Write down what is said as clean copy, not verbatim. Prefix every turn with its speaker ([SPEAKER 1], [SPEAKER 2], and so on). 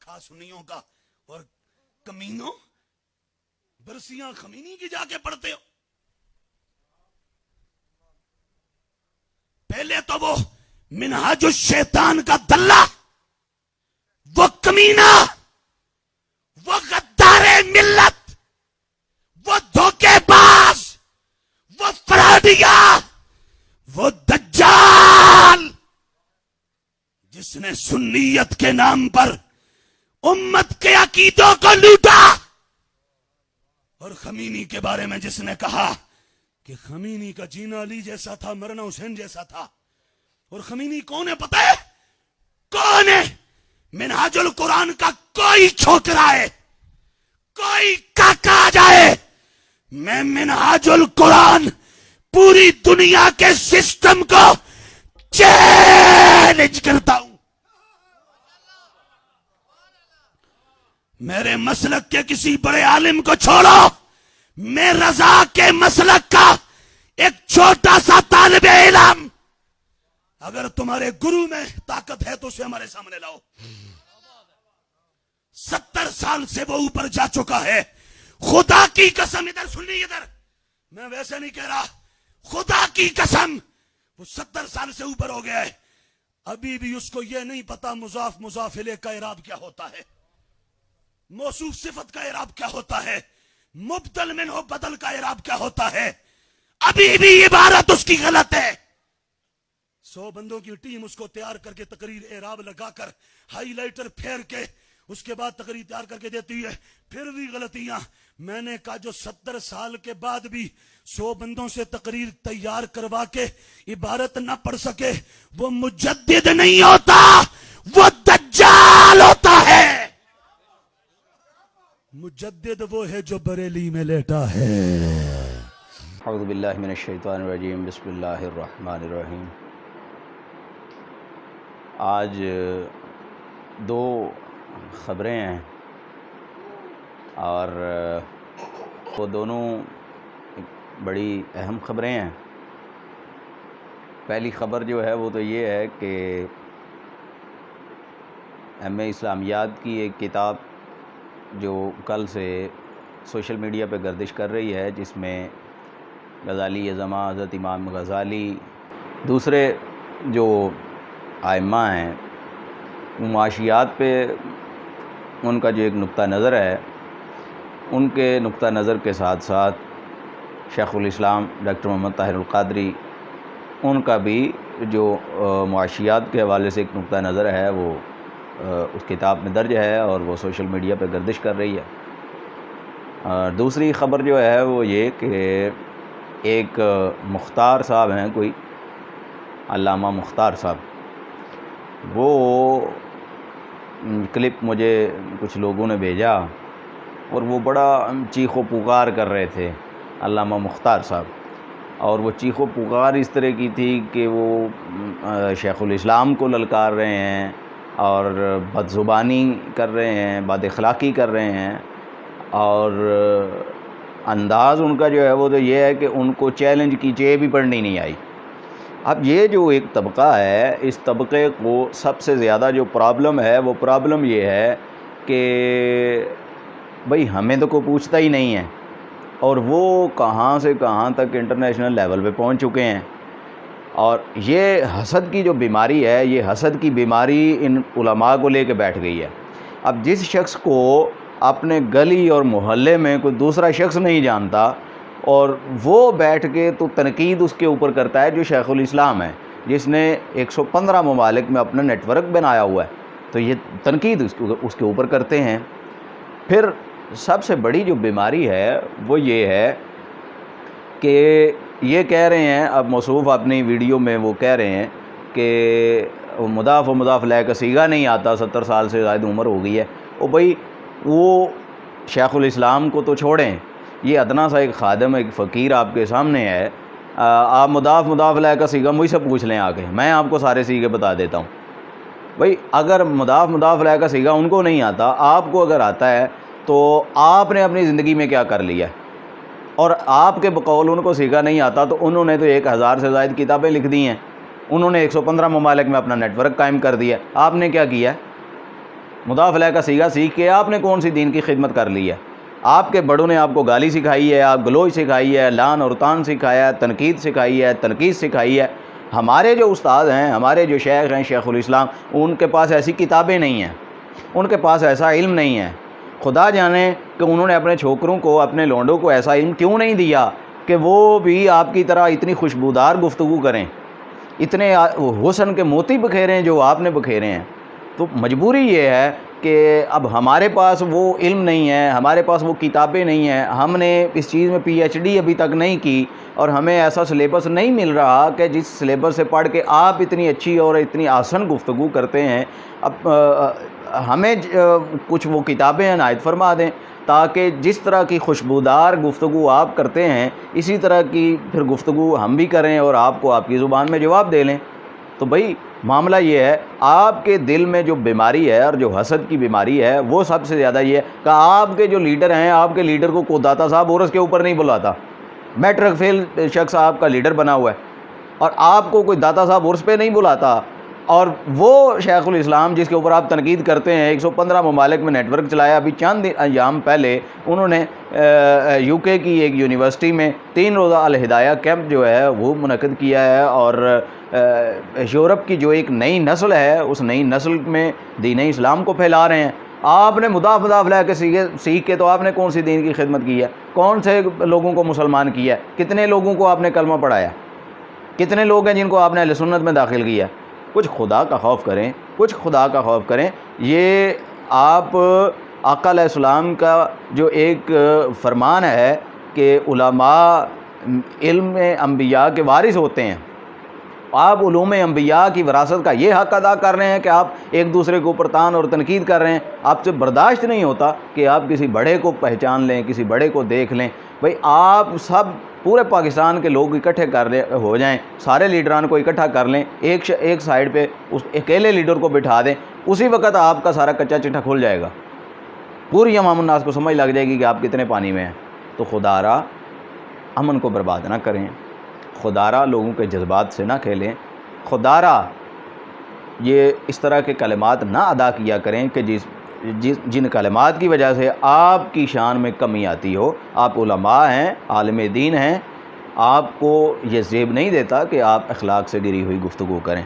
[SPEAKER 1] کھا سنیوں کا، اور کمینوں برسیاں خمینی کی جا کے پڑھتے ہو۔ پہلے تو وہ منہاج الشیطان کا دلہ، وہ کمینہ، وہ غدار ملت، وہ دھوکے باز، وہ فراڈیا، وہ دجال جس نے سنیت کے نام پر امت کے عقیدوں کو لوٹا، اور خمینی کے بارے میں جس نے کہا کہ خمینی کا جینا علی جیسا تھا، مرنا حسین جیسا تھا۔ اور خمینی کون ہے پتہ ہے؟ کون ہے؟ منہاج القرآن کا کوئی چھوکرا ہے، کوئی کاکا آ جائے، میں منہاج القرآن پوری دنیا کے سسٹم کو چیلنج کرتا ہوں۔ میرے مسلک کے کسی بڑے عالم کو چھوڑو، میں رضا کے مسلک کا ایک چھوٹا سا طالب علم، اگر تمہارے گرو میں طاقت ہے تو اسے ہمارے سامنے لاؤ۔ 70 سال سے وہ اوپر جا چکا ہے، خدا کی قسم، ادھر سنی، ادھر میں ویسے نہیں کہہ رہا، خدا کی قسم وہ 70 سال سے اوپر ہو گیا ہے، ابھی بھی اس کو یہ نہیں پتا مضاف مضاف الیہ کا اعراب کیا ہوتا ہے، موصوف صفت کا اعراب کیا ہوتا ہے، مبدل منہ بدل کا اعراب کیا ہوتا ہے، ابھی بھی عبارت اس کی غلط ہے۔ 100 بندوں کی ٹیم اس کو تیار کر کے تقریر اعراب لگا کر ہائی لائٹر پھیر کے اس کے بعد تقریر تیار کر کے دیتی ہے، پھر بھی غلطیاں۔ میں نے کہا جو 70 سال کے بعد بھی 100 بندوں سے تقریر تیار کروا کے عبارت نہ پڑھ سکے، وہ مجدد نہیں ہوتا، وہ دجال ہوتا ہے۔ مجدد وہ ہے جو بریلی میں لیٹا ہے۔
[SPEAKER 2] اعوذ باللہ من الشیطان الرجیم، بسم اللہ الرحمن الرحیم۔ آج 2 خبریں ہیں اور وہ دونوں بڑی اہم خبریں ہیں۔ پہلی خبر جو ہے وہ تو یہ ہے کہ ایم اے اسلامیات کی ایک کتاب جو کل سے سوشل میڈیا پہ گردش کر رہی ہے، جس میں غزالی اعظماء حضرت امام غزالی، دوسرے جو ائمہ ہیں، وہ معاشیات پہ ان کا جو ایک نقطہ نظر ہے، ان کے نقطہ نظر کے ساتھ ساتھ شیخ الاسلام ڈاکٹر محمد طاہر القادری، ان کا بھی جو معاشیات کے حوالے سے ایک نقطہ نظر ہے وہ اس کتاب میں درج ہے اور وہ سوشل میڈیا پہ گردش کر رہی ہے۔ دوسری خبر جو ہے وہ یہ کہ ایک مختار صاحب ہیں، کوئی علامہ مختار صاحب، وہ کلپ مجھے کچھ لوگوں نے بھیجا اور وہ بڑا چیخ و پکار کر رہے تھے علامہ مختار صاحب، اور وہ چیخ و پکار اس طرح کی تھی کہ وہ شیخ الاسلام کو للکار رہے ہیں اور بد زبانی کر رہے ہیں، بد اخلاقی کر رہے ہیں، اور انداز ان کا جو ہے وہ تو یہ ہے کہ ان کو چیلنج کی چہ بھی پڑھنی نہیں آئی۔ اب یہ جو ایک طبقہ ہے، اس طبقے کو سب سے زیادہ جو پرابلم ہے وہ پرابلم یہ ہے کہ بھئی ہمیں تو کوئی پوچھتا ہی نہیں ہے، اور وہ کہاں سے کہاں تک انٹرنیشنل لیول پہ پہنچ چکے ہیں۔ اور یہ حسد کی جو بیماری ہے، یہ حسد کی بیماری ان علماء کو لے کے بیٹھ گئی ہے۔ اب جس شخص کو اپنے گلی اور محلے میں کوئی دوسرا شخص نہیں جانتا اور وہ بیٹھ کے تو تنقید اس کے اوپر کرتا ہے جو شیخ الاسلام ہے، جس نے 115 ممالک میں اپنا نیٹ ورک بنایا ہوا ہے، تو یہ تنقید اس کے اوپر کرتے ہیں۔ پھر سب سے بڑی جو بیماری ہے وہ یہ ہے کہ یہ کہہ رہے ہیں، اب موصوف اپنی ویڈیو میں وہ کہہ رہے ہیں کہ مضاف و مضاف الیہ کا صیغہ نہیں آتا، 70 سال سے زائد عمر ہو گئی ہے۔ او بھئی وہ شیخ الاسلام کو تو چھوڑیں، یہ ادنا سا ایک خادم، ایک فقیر آپ کے سامنے ہے، آپ مضاف الیہ کا صیغہ مجھ سے پوچھ لیں آ کے، میں آپ کو سارے صیغے بتا دیتا ہوں۔ بھئی اگر مضاف الیہ کا صیغہ ان کو نہیں آتا، آپ کو اگر آتا ہے تو آپ نے اپنی زندگی میں کیا کر لیا ہے؟ اور آپ کے بقول ان کو صیغہ نہیں آتا تو انہوں نے تو 1000 سے زائد کتابیں لکھ دی ہیں، انہوں نے 115 ممالک میں اپنا نیٹ ورک قائم کر دیا ہے، آپ نے کیا کیا ہے؟ مضاف الیہ کا صیغہ سیکھ کے آپ نے کون سی دین کی خدمت کر لی ہے؟ آپ کے بڑوں نے آپ کو گالی سکھائی ہے، آپ گلوچ سکھائی ہے، لعن اور طعن سکھایا ہے، تنقید سکھائی ہے، تنقید سکھائی ہے۔ ہمارے جو استاد ہیں، ہمارے جو شیخ ہیں، شیخ الاسلام، ان کے پاس ایسی کتابیں نہیں ہیں، ان کے پاس ایسا علم نہیں ہے۔ خدا جانے کہ انہوں نے اپنے چھوکروں کو، اپنے لونڈوں کو ایسا علم کیوں نہیں دیا کہ وہ بھی آپ کی طرح اتنی خوشبودار گفتگو کریں، اتنے حسن کے موتی بکھیریں جو آپ نے بکھیرے ہیں۔ تو مجبوری یہ ہے کہ اب ہمارے پاس وہ علم نہیں ہے، ہمارے پاس وہ کتابیں نہیں ہیں، ہم نے اس چیز میں پی ایچ ڈی ابھی تک نہیں کی، اور ہمیں ایسا سلیبس نہیں مل رہا کہ جس سلیبس سے پڑھ کے آپ اتنی اچھی اور اتنی آسان گفتگو کرتے ہیں۔ اب ہمیں کچھ وہ کتابیں عنایت فرما دیں تاکہ جس طرح کی خوشبودار گفتگو آپ کرتے ہیں اسی طرح کی پھر گفتگو ہم بھی کریں اور آپ کو آپ کی زبان میں جواب دے لیں۔ تو بھئی معاملہ یہ ہے، آپ کے دل میں جو بیماری ہے اور جو حسد کی بیماری ہے وہ سب سے زیادہ یہ ہے کہ آپ کے جو لیڈر ہیں، آپ کے لیڈر کو داتا صاحب عرس کے اوپر نہیں بلاتا، میٹرک فیل شخص آپ کا لیڈر بنا ہوا ہے، اور آپ کو کوئی داتا صاحب عرس پہ نہیں بلاتا، اور وہ شیخ الاسلام جس کے اوپر آپ تنقید کرتے ہیں 115 ممالک میں نیٹ ورک چلایا۔ ابھی چند ایام پہلے انہوں نے یو کے کی ایک یونیورسٹی میں 3 روزہ الہدایہ کیمپ جو ہے وہ منعقد کیا ہے، اور یورپ کی جو ایک نئی نسل ہے اس نئی نسل میں دین اسلام کو پھیلا رہے ہیں۔ آپ نے مضاف الیہ کے سیکھ کے تو آپ نے کون سی دین کی خدمت کی ہے؟ کون سے لوگوں کو مسلمان کیا ہے؟ کتنے لوگوں کو آپ نے کلمہ پڑھایا؟ کتنے لوگ ہیں جن کو آپ نے اہل سنت میں داخل کیا؟ کچھ خدا کا خوف کریں، کچھ خدا کا خوف کریں۔ یہ آپ آقا علیہ السلام کا جو ایک فرمان ہے کہ علماء علم انبیاء کے وارث ہوتے ہیں، آپ علوم انبیاء کی وراثت کا یہ حق ادا کر رہے ہیں کہ آپ ایک دوسرے کو اوپر طعن اور تنقید کر رہے ہیں۔ آپ سے برداشت نہیں ہوتا کہ آپ کسی بڑے کو پہچان لیں، کسی بڑے کو دیکھ لیں۔ بھئی آپ سب پورے پاکستان کے لوگ اکٹھے ہو جائیں، سارے لیڈران کو اکٹھا کر لیں، ایک سائیڈ پہ اس اکیلے لیڈر کو بٹھا دیں، اسی وقت آپ کا سارا کچا چٹھا کھل جائے گا، پوری عوام الناس کو سمجھ لگ جائے گی کہ آپ کتنے پانی میں ہیں۔ تو خدا را امن کو برباد نہ کریں، خدا را لوگوں کے جذبات سے نہ کھیلیں، خدا را یہ اس طرح کے کلمات نہ ادا کیا کریں کہ جن کلمات کی وجہ سے آپ کی شان میں کمی آتی ہو۔ آپ علماء ہیں، عالم دین ہیں، آپ کو یہ زیب نہیں دیتا کہ آپ اخلاق سے گری ہوئی گفتگو کریں۔